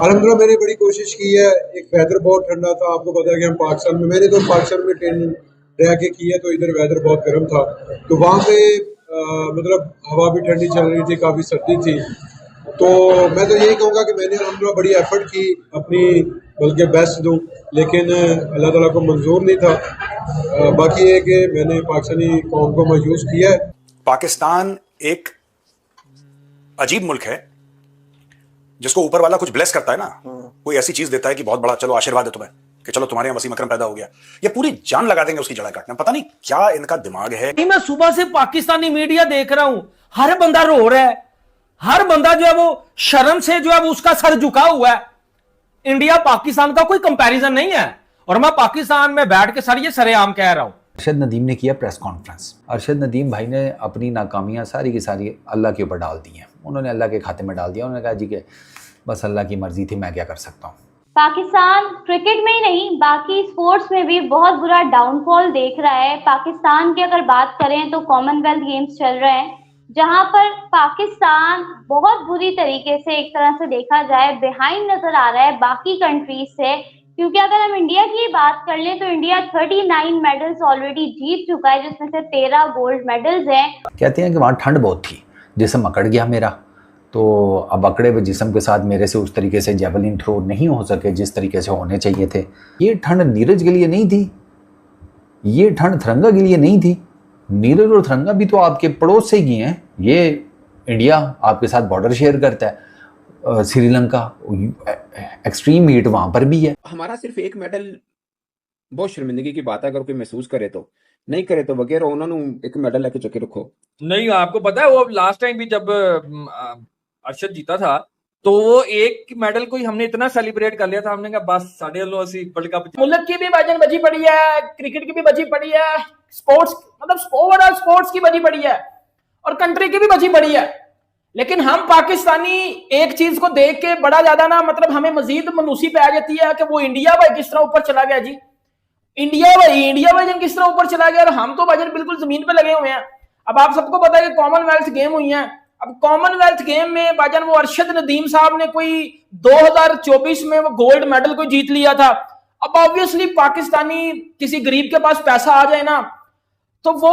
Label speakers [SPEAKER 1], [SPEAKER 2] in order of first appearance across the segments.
[SPEAKER 1] अल्हम्दुलिल्लाह मैंने बड़ी कोशिश की है। एक वेदर बहुत ठंडा था, आपको पता है कि हम पाकिस्तान में, मैंने तो पाकिस्तान में ट्रेनिंग रह के की है, तो इधर वेदर बहुत गर्म था, तो वहाँ पे मतलब हवा भी ठंडी चल रही थी, काफ़ी सर्दी थी। तो मैं तो यही कहूँगा कि मैंने अल्हम्दुलिल्लाह बड़ी एफर्ट की अपनी, बल्कि बेस्ट दूँ, लेकिन अल्लाह ताला को मंजूर नहीं था। बाकी ये कि मैंने पाकिस्तानी कौम को मायूस किया है।
[SPEAKER 2] पाकिस्तान एक अजीब मुल्क है जिसको ऊपर वाला कुछ ब्लेस करता है ना, कोई ऐसी चीज देता है कि बहुत बड़ा चलो आशीर्वाद है तुम्हें कि चलो तुम्हारे यहाँ वसीम अकरम पैदा हो गया, ये पूरी जान लगा देंगे उसकी जड़ें काटने। पता नहीं क्या इनका दिमाग है।
[SPEAKER 3] मैं सुबह से पाकिस्तानी मीडिया देख रहा हूं, हर बंदा रो रहा है, हर बंदा जो है वो शर्म से जो है वो उसका सर झुका हुआ है। इंडिया पाकिस्तान का कोई कंपैरिजन नहीं है, और मैं पाकिस्तान में बैठ के सर ये सरेआम कह रहा हूं।
[SPEAKER 4] अरशद नदीम ने किया प्रेस कॉन्फ्रेंस। अरशद नदीम भाई ने अपनी नाकामियां सारी की सारी अल्लाह के ऊपर डाल दी हैं, उन्होंने अल्लाह के खाते में डाल दिया। उन्होंने कहा जी कि बस अल्लाह की मर्जी थी, मैं क्या कर सकता हूँ।
[SPEAKER 5] पाकिस्तान क्रिकेट में ही नहीं बाकी स्पोर्ट्स में भी बहुत बुरा डाउनफॉल देख रहा है। पाकिस्तान की अगर बात करें तो कॉमनवेल्थ गेम्स चल रहे हैं, जहां पर पाकिस्तान बहुत बुरी तरीके से, एक तरह से देखा जाए, बिहाइंड नजर आ रहा है बाकी कंट्रीज से। क्योंकि अगर हम इंडिया की बात कर लें तो इंडिया 39 मेडल्स ऑलरेडी जीत चुका है, जिसमें से 13 गोल्ड मेडल्स हैं।
[SPEAKER 4] कहते हैं कि वहाँ ठंड बहुत थी, जिस्म अकड़ गया मेरा, तो अब अकड़े हुए जिस्म के साथ मेरे से उस तरीके से जेवलिन थ्रो नहीं हो सके जिस तरीके से होने चाहिए थे। ये ठंड नीरज के लिए नहीं थी, ये ठंड तिरंगा के लिए नहीं थी। नीरज और तिरंगा भी तो आपके पड़ोस से ही हैं। ये इंडिया आपके साथ बॉर्डर शेयर करता है, श्रीलंका, एक्सट्रीम हीट वहाँ पर भी है।
[SPEAKER 6] हमारा सिर्फ एक मेडल बहुत शर्मिंदगी की बात है, अगर कोई महसूस करे तो, नहीं करे तो वगैरह उन्होंने एक मेडल लेके चुके रखो।
[SPEAKER 3] नहीं, आपको पता है वो लास्ट टाइम भी जब अरशद जीता था तो वो एक मेडल को ही हमने इतना सेलिब्रेट कर लिया था, हमने कहा बस साढ़े वर्ल्ड कप। मुल्क की भी वजन बची पड़ी है, क्रिकेट की भी बची पड़ी है, स्पोर्ट्स मतलब ओवरऑल स्पोर्ट्स की बची पड़ी है, और कंट्री की भी बची पड़ी है। लेकिन हम पाकिस्तानी एक चीज को देख के बड़ा ज्यादा ना, मतलब हमें मजीद मनुसी पे आ जाती है कि वो इंडिया भाई किस तरह ऊपर चला गया जी। इंडिया वजन किस तरह ऊपर चला गया, और हम तो वजन बिल्कुल जमीन पे लगे हुए हैं। अब आप सबको पता है कि कॉमनवेल्थ गेम हुई है। अब कॉमनवेल्थ गेम में भाईजान वो अरशद नदीम साहब ने कोई 2024 में वो गोल्ड मेडल को जीत लिया था। अब ऑब्वियसली पाकिस्तानी किसी गरीब के पास पैसा आ जाए ना, तो वो,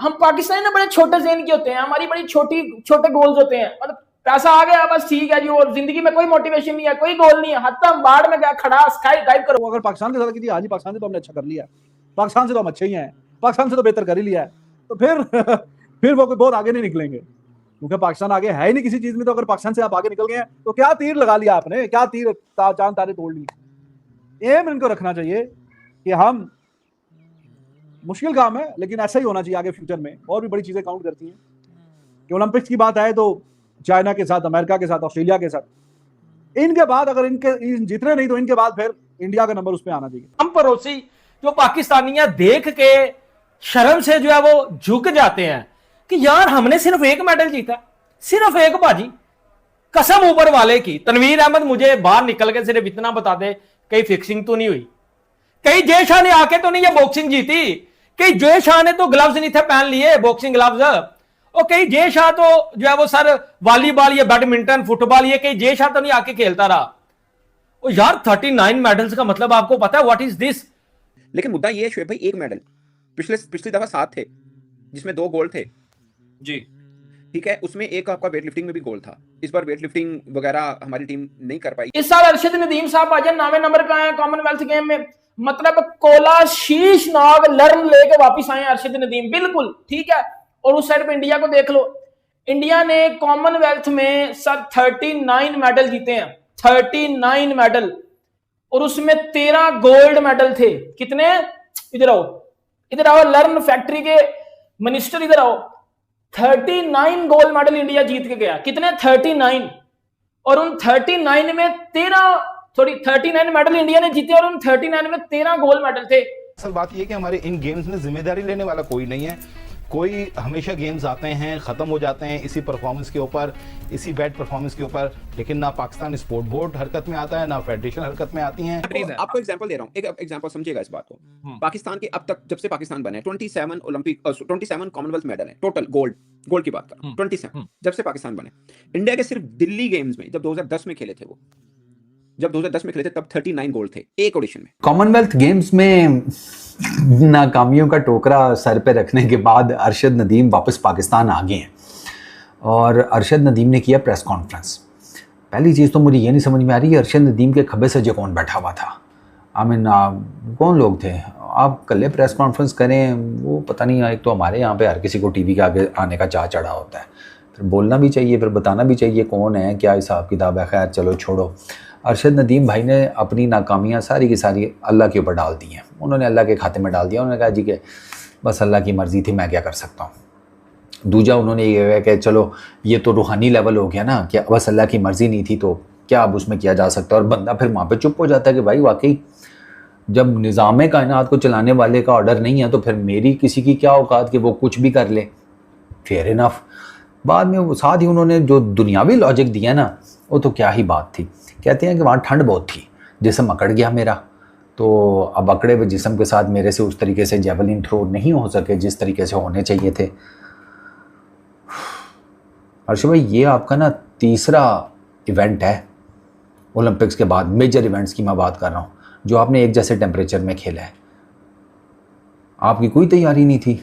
[SPEAKER 3] हम पाकिस्तानी ना बड़े छोटे ज़हन के होते हैं, हमारी बड़ी छोटे गोल्स होते हैं। मतलब पैसा आ गया बस ठीक है जी, और जिंदगी में कोई मोटिवेशन नहीं है, कोई गोल नहीं है, हत्तम बाढ़ में गया खड़ा स्काई डाइव करो।
[SPEAKER 7] अगर पाकिस्तान के साथ की थी, हाँ जी पाकिस्तान से तो हमने अच्छा कर लिया है, पाकिस्तान से तो हम अच्छे ही हैं, पाकिस्तान से तो बेहतर कर ही लिया है, तो फिर फिर वो कोई बहुत आगे नहीं निकलेंगे, क्योंकि पाकिस्तान आगे है ही नहीं किसी चीज में। तो अगर पाकिस्तान से आप आगे निकल गए हैं तो क्या तीर लगा लिया आपने, क्या तीर चांद तारे तोड़ लिए। एम इनको रखना चाहिए कि हम, मुश्किल काम है लेकिन ऐसा ही होना चाहिए आगे फ्यूचर में। और भी बड़ी चीजें काउंट करती हैं कि ओलंपिक्स की बात आए तो चाइना के साथ, अमेरिका के साथ, ऑस्ट्रेलिया के साथ, इनके बाद अगर इनके जितने नहीं तो इनके बाद फिर इंडिया का नंबर उस पर आना चाहिए।
[SPEAKER 3] हम पड़ोसी जो पाकिस्तानियां देख के शर्म से जो है वो झुक जाते हैं कि यार हमने सिर्फ एक मेडल जीता, सिर्फ एक बाजी, कसम ऊपर वाले की। तनवीर अहमद मुझे बाहर निकल के सिर्फ इतना बता दे, कहीं फिक्सिंग तो नहीं हुई, कहीं जय शाह ने आके तो नहीं ये बॉक्सिंग जीती, कहीं जय शाह ने तो ग्लव्स नहीं थे पहन लिए, बॉक्सिंग ग्लव्स, और कहीं जय शाह तो जो है वो सर वॉलीबॉल या बैडमिंटन फुटबॉल, ये कहीं जय शाह तो नहीं आके खेलता रहा। ओ यार 39 मेडल्स का मतलब आपको पता है व्हाट इज दिस।
[SPEAKER 6] लेकिन मुद्दा ये है शोएब भाई, एक मेडल पिछली दफा 7 थे जिसमें 2 गोल्ड थे
[SPEAKER 3] जी,
[SPEAKER 6] ठीक है, उसमें एक आपका वेट लिफ्टिंग में भी गोल्ड था। इस बार वेट लिफ्टिंग वगैरह हमारी टीम नहीं कर पाई।
[SPEAKER 3] इस साल अरशद नदीम साहब भाईजान 9वें नंबर पे आए कॉमनवेल्थ गेम में, मतलब कोला शीश नाग लर्न लेके वापिस आए अरशद नदीम, बिल्कुल ठीक है। और उस साइड पे इंडिया को देख लो, इंडिया ने कॉमनवेल्थ में सर 39 मेडल जीते हैं, 39 मेडल, और उसमें 13 गोल्ड मेडल थे। कितने, इधर आओ लर्न फैक्ट्री के मिनिस्टर, इधर आओ, 39 गोल्ड मेडल इंडिया जीत के गया। कितने, 39, और उन 39 में 39 मेडल इंडिया ने जीते, और उन 39 में 13 गोल्ड मेडल थे।
[SPEAKER 8] असल बात यह कि हमारे इन गेम्स में जिम्मेदारी लेने वाला कोई नहीं है। कोई हमेशा गेम्स आते हैं, खत्म हो जाते हैं इसी परफॉर्मेंस के ऊपर, इसी बैड परफॉर्मेंस के ऊपर, लेकिन ना पाकिस्तान स्पोर्ट बोर्ड हरकत में आता है, ना फेडरेशन हरकत में आती हैं।
[SPEAKER 6] आपको एग्जांपल दे रहा हूँ, एक एग्जांपल समझिएगा इस बात को। पाकिस्तान के अब तक जब से पाकिस्तान बने 27 कॉमनवेल्थ मेडल है टोटल, गोल्ड की बात कर रहा हूं, 27 जब से पाकिस्तान बने। इंडिया के सिर्फ दिल्ली गेम्स में जब 2010 में खेले थे वो, जब 2010 में खेले थे तब 39 गोल्ड थे एक ऑडिशन में।
[SPEAKER 4] कॉमनवेल्थ गेम्स में नाकामियों का टोकरा सर पे रखने के बाद अरशद नदीम वापस पाकिस्तान आ गए हैं और अरशद नदीम ने किया प्रेस कॉन्फ्रेंस। पहली चीज़ तो मुझे ये नहीं समझ में आ रही है अरशद नदीम के खब्बे से जो कौन बैठा हुआ था। कौन लोग थे? आप कल प्रेस कॉन्फ्रेंस करें, वो पता नहीं। एक तो हमारे यहाँ पे हर किसी को टीवी के आगे आने का चाह चढ़ा होता है, फिर बोलना भी चाहिए, फिर बताना भी चाहिए कौन है, क्या हिसाब किताब है। खैर चलो छोड़ो। अरशद नदीम भाई ने अपनी नाकामियाँ सारी की सारी अल्लाह के ऊपर डाल दी हैं। उन्होंने अल्लाह के खाते में डाल दिया। उन्होंने कहा जी कि बस अल्लाह की मर्ज़ी थी, मैं क्या कर सकता हूँ। दूजा उन्होंने ये कहा कि चलो ये तो रूहानी लेवल हो गया ना, कि बस अल्लाह की मर्ज़ी नहीं थी तो क्या अब उसमें किया जा सकता है। और बंदा फिर वहाँ पे चुप हो जाता है कि भाई वाकई जब निज़ाम कायनात को चलाने वाले का ऑर्डर नहीं है तो फिर मेरी किसी की क्या औकात कि वो कुछ भी कर ले। Fair enough. बाद में वो साथ ही उन्होंने जो दुनियावी लॉजिक दिया ना, वो तो क्या ही बात थी। कहते हैं कि वहाँ ठंड बहुत थी, जिस्म अकड़ गया मेरा, तो अब अकड़े हुए जिस्म के साथ मेरे से उस तरीके से जेवलिन थ्रो नहीं हो सके जिस तरीके से होने चाहिए थे। अर्शद भाई ये आपका ना तीसरा इवेंट है ओलंपिक्स के बाद, मेजर इवेंट्स की मैं बात कर रहा हूँ, जो आपने एक जैसे टेम्परेचर में खेला है। आपकी कोई तैयारी नहीं थी,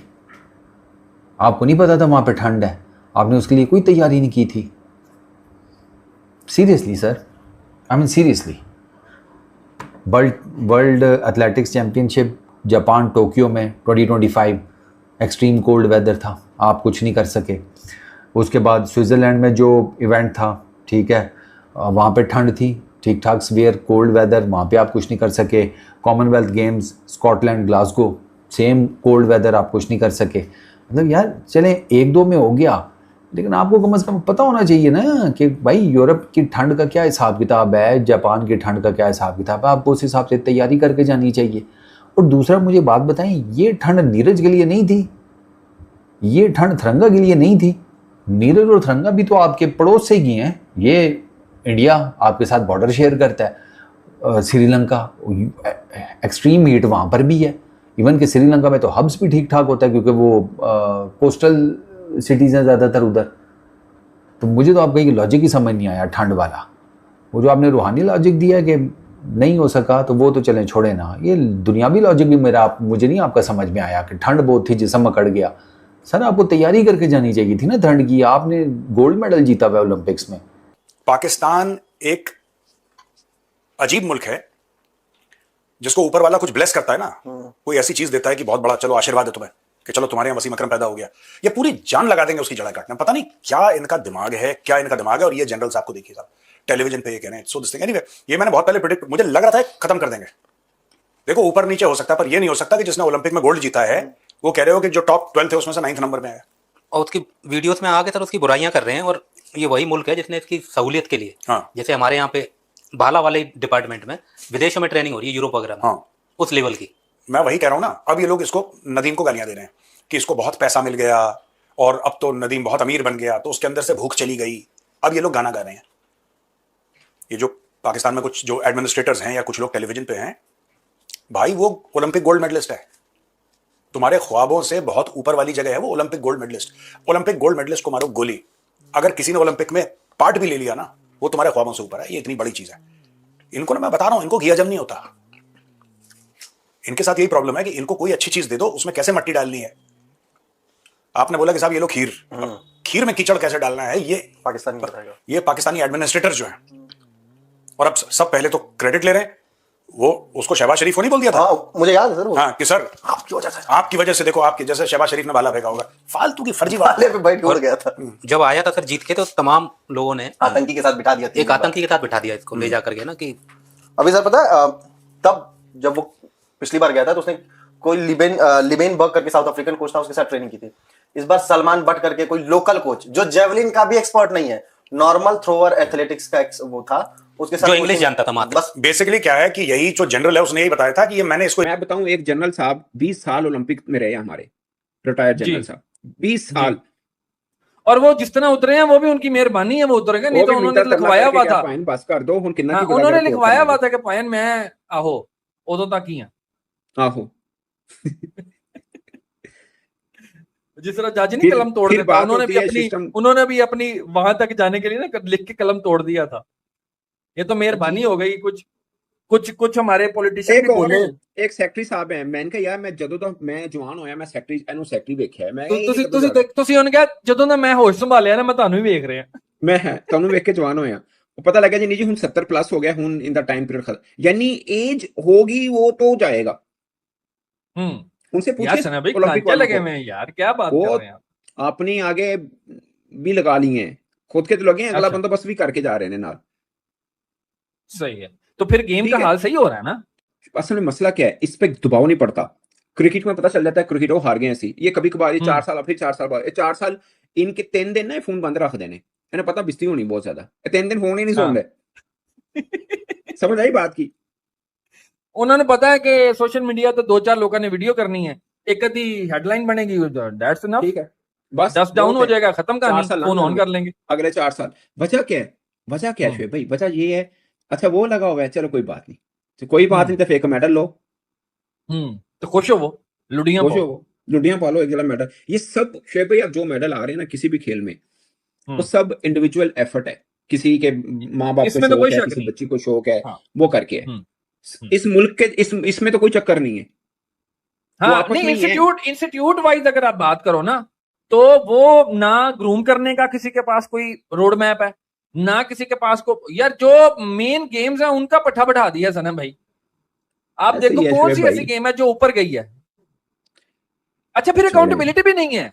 [SPEAKER 4] आपको नहीं पता था वहाँ पे ठंड है, आपने उसके लिए कोई तैयारी नहीं की थी। Seriously sir, I mean seriously. World athletics championship Japan Tokyo में 2025 एक्सट्रीम कोल्ड वेदर था, आप कुछ नहीं कर सके। उसके बाद स्विट्ज़रलैंड में जो इवेंट था, ठीक है, वहाँ पे ठंड थी, ठीक ठाक सवेयर कोल्ड वेदर, वहाँ पे आप कुछ नहीं कर सके। Commonwealth Games Scotland Glasgow, same cold weather, आप कुछ नहीं कर सके। मतलब यार चलें एक दो में हो गया, लेकिन आपको कम से कम पता होना चाहिए ना कि भाई यूरोप की ठंड का क्या हिसाब किताब है, जापान की ठंड का क्या हिसाब किताब है, आपको उस हिसाब से तैयारी करके जानी चाहिए। और दूसरा मुझे बात बताएं, ये ठंड नीरज के लिए नहीं थी, ये ठंड थरंगा के लिए नहीं थी। नीरज और थरंगा भी तो आपके पड़ोस से ही हैं, ये इंडिया आपके साथ बॉर्डर शेयर करता है। श्रीलंका एक्सट्रीम हीट वहाँ पर भी है, इवन कि श्रीलंका में तो हब्स भी ठीक ठाक होता है क्योंकि वो कोस्टल सिटीज़ हैं ज़्यादातर उधर। तो मुझे तो आपका ये लॉजिक ही समझ नहीं आया ठंड वाला। वो जो आपने रूहानी लॉजिक दिया कि नहीं हो सका तो वो तो चलें छोड़े ना, ये दुनियावी लॉजिक भी मुझे नहीं आपका समझ में आया कि ठंड बहुत थी जिस्म अकड़ गया। सर आपको तैयारी करके जानी चाहिए थी ना ठंड की, आपने गोल्ड मेडल जीता हुआ ओलंपिक्स में।
[SPEAKER 2] पाकिस्तान एक अजीब मुल्क है जिसको ऊपर वाला कुछ ब्लेस करता है ना, कोई ऐसी चीज देता है कि बहुत बड़ा चलो आशीर्वाद है तुम्हें कि चलो तुम्हारे यहाँ वसीम अकरम पैदा हो गया, ये पूरी जान लगा देंगे उसकी जड़ा काटना। पता नहीं क्या इनका दिमाग है, क्या इनका दिमाग है। और ये जनरल साहब को देखिए साहब टेलीविजन पे ये कह रहे हैं सो दिस थिंग। एनीवे ये मैंने बहुत पहले प्रेडिक्ट, मुझे लग रहा था खत्म कर देंगे। देखो ऊपर नीचे हो सकता है पर ये नहीं हो सकता कि जिसने ओलंपिक में गोल्ड जीता है वो कह रहे हो कि जो टॉप 12 थे उसमें से 9th नंबर में है।
[SPEAKER 9] और उसकी वीडियोस में आगे सर उसकी बुराइयां कर रहे हैं। और ये वही मुल्क है जिसने इसकी सहूलियत के लिए,
[SPEAKER 2] हाँ।
[SPEAKER 9] जैसे हमारे यहाँ पे भाला वाले डिपार्टमेंट में विदेशों में ट्रेनिंग हो रही है, यूरोप वगैरह में,
[SPEAKER 2] हाँ।
[SPEAKER 9] उस लेवल की।
[SPEAKER 2] मैं वही कह रहा हूं ना, अब ये लोग इसको नदीम को गालियां दे रहे हैं कि इसको बहुत पैसा मिल गया और अब तो नदीम बहुत अमीर बन गया तो उसके अंदर से भूख चली गई। अब ये लोग गाना गा रहे हैं। ये जो पाकिस्तान में कुछ जो एडमिनिस्ट्रेटर्स हैं या कुछ लोग टेलीविजन पे हैं, भाई वो ओलंपिक गोल्ड मेडलिस्ट है, तुम्हारे ख्वाबों से बहुत ऊपर वाली जगह है वो Olympic gold medallist. Olympic gold medallist को मारो गोली, अगर किसी ने ओलंपिक में पार्ट भी ले लिया ना, वो तुम्हारे ख्वाबों से ऊपर है। ये इतनी बड़ी चीज है। इनको ना मैं बता रहा हूं, इनको घी हजम नहीं होता। इनके साथ यही प्रॉब्लम है कि इनको कोई अच्छी चीज दे दो, उसमें कैसे मट्टी डालनी है। आपने बोला कि साहब ये लो खीर, खीर में कीचड़ कैसे डालना है, ये पाकिस्तानी एडमिनिस्ट्रेटर जो है। और अब सब पहले तो क्रेडिट ले रहे हैं। वो उसको शहबाज शरीफ को नहीं बोल दिया था?
[SPEAKER 10] मुझे याद है सर वो।
[SPEAKER 2] हाँ कि सर आपकी वजह से देखो, आपकी जैसे शहबाज शरीफ ने भाला फेंका होगा, फालतू की फर्जी बात
[SPEAKER 10] पे बैठ के उड़ गया था।
[SPEAKER 9] जब आया था सर जीत के तो तमाम लोगों ने
[SPEAKER 10] आतंकी के साथ बिठा दिया,
[SPEAKER 9] एक आतंकी के साथ बिठा दिया इसको ले जाकर के ना। कि
[SPEAKER 10] अभी सर पता है तब जब वो पिछली बार गया था तो उसने कोई लिबेन बर्ग करके साउथ अफ्रीकन कोच था, उसके साथ ट्रेनिंग की थी। इस बार सलमान बट करके कोई लोकल कोच जो जेवलिन का भी एक्सपर्ट नहीं है, नॉर्मल थ्रोअर एथलेटिक्स का वो था, उसके साथ
[SPEAKER 9] जो इंग्लिश जानता था मात्र।
[SPEAKER 10] बस
[SPEAKER 2] बेसिकली क्या है कि यही जो जनरल है उसने यही बताया था कि ये मैंने इसको,
[SPEAKER 6] मैं बताऊं एक जनरल साहब 20 साल ओलंपिक में रहे हमारे, रिटायर्ड जनरल साहब 20 साल।
[SPEAKER 3] और वो जिस तरह उतरे हैं वो भी उनकी मेहरबानी है, वो उतरेंगे, नहीं तो उन्होंने लिखवाया हुआ था,
[SPEAKER 6] बस कर दो
[SPEAKER 3] उन्होंने लिखवाया हुआ था कि पायन मैं आहो उदों तक ही
[SPEAKER 6] आहो।
[SPEAKER 3] जिस तरह जज नहीं कलम तोड़ देता, उन्होंने भी अपनी वहां तक जाने के लिए ना लिख के कलम तोड़ दिया था। ये तो मेहरबानी हो गई। कुछ हमारे पॉलिटिशियन
[SPEAKER 6] एक
[SPEAKER 3] भी
[SPEAKER 6] और
[SPEAKER 3] बोले।
[SPEAKER 6] एक सैकटरी साहब है, मैंने कहा यार मैं ਜਦੋਂ ਤੋਂ ਮੈਂ ਜਵਾਨ ਹੋਇਆ ਮੈਂ ਸੈਕਟਰੀ ਵੇਖਿਆ ਮੈਂ
[SPEAKER 3] ਤੁਸੀਂ ਉਹਨੇ ਕਿਹਾ ਜਦੋਂ ਦਾ ਮੈਂ ਹੋਸ਼ ਸੰਭਾਲਿਆ ਨਾ ਮੈਂ ਤੁਹਾਨੂੰ ਹੀ ਵੇਖ ਰਿਹਾ।
[SPEAKER 6] ਮੈਂ ਤੁਹਾਨੂੰ ਵੇਖ ਕੇ ਜਵਾਨ ਹੋਇਆ, ਉਹ ਪਤਾ ਲੱਗਾ ਜੀ ਨਹੀਂ ਜੀ ਹੁਣ 70 प्लस हो गया, ਹੁਣ इन द टाइम पीरियड यानी एज होगी वो तो जाएगा। उनसे पूछिए
[SPEAKER 3] भाई
[SPEAKER 6] ओलंपिक
[SPEAKER 3] क्या लगे हुए हैं यार, क्या बात कर रहे हैं आप।
[SPEAKER 6] अपनी आगे भी लगा लिए हैं, खुद के तो लगे हैं, अगला बंदोबस्त भी करके जा रहे हैं नाल।
[SPEAKER 3] सही है, तो फिर गेम का हाल सही हो रहा है ना।
[SPEAKER 6] असल में मसला क्या है, इस पे दबाव नहीं पड़ता। क्रिकेट में पता चल जाता है क्रिकेट वो हार गए ऐसी, ये कभी कभार ये 4 साल फिर 4 साल बाद 4 साल इनके 3 दिन ना फोन बंद रख देने, इन्हें पता बिस्ती होनी बहुत ज्यादा, 3 दिन फोन ही नहीं सुन रहे। समझ आई बात की।
[SPEAKER 3] उन्होंने पता है कि सोशल मीडिया तो 2-4 लोगों ने वीडियो करनी है, एक आधी हेडलाइन बनेगी, दैट्स इनफ,
[SPEAKER 6] ठीक है बस
[SPEAKER 3] 10 डाउन हो जाएगा, खत्म कहानी, फोन ऑन कर लेंगे
[SPEAKER 6] अगले 4 साल। वजह क्या है, वजह क्या है भाई, वजह ये है अच्छा वो लगा हुआ है चलो कोई बात नहीं, तो कोई बात नहीं, तो फेक मेडल लो,
[SPEAKER 3] तो खुश हो, वो
[SPEAKER 6] लुडियां पालो, एक जला मेडल। ये सब शेब भाई अब जो मेडल आ रहे हैं ना किसी भी खेल में, वो सब इंडिविजुअल एफर्ट है, किसी के माँ बाप को शौक है, किसी बच्ची को शौक है, वो करके है। इस मुल्क के इसमें तो कोई चक्कर नहीं है।
[SPEAKER 3] हाँ, नहीं इंस्टीट्यूट वाइज अगर आप बात करो ना, तो वो ना ग्रूम करने का किसी के पास कोई रोड मैप है, ना किसी के पास को, यार जो मेन गेम्स है उनका पट्टा बढ़ा दिया सनम भाई। आप देखो कौन सी ऐसी गेम है जो ऊपर गई है। अच्छा फिर अकाउंटेबिलिटी भी नहीं है।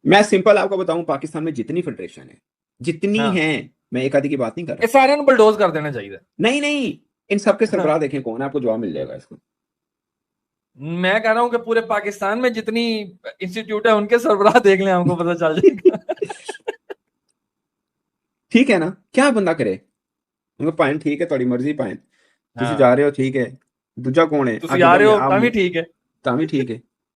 [SPEAKER 6] मैं सिंपल आपको बताऊं, पाकिस्तान में जितनी फेडरेशन है, जितनी है, मैं एक आधी की बात नहीं कर रहा,
[SPEAKER 3] सारे बुलडोज कर देना चाहिए।
[SPEAKER 6] नहीं इन सबके सरबराह देखें कौन है, आपको जवाब मिल जाएगा इसको।
[SPEAKER 3] मैं कह रहा हूं कि पूरे पाकिस्तान में जितनी इंस्टीट्यूट है उनके सरबराह देख लें, हमको पता चल जाएगा।
[SPEAKER 6] ठीक है ना, क्या बंदा करे, उनको पाए ठीक है, थोड़ी मर्जी पाए, तुम जा रहे हो ठीक है, दूजा कौन है,
[SPEAKER 3] तुम जा रहे हो तामी ठीक है,
[SPEAKER 6] तामी ठीक है।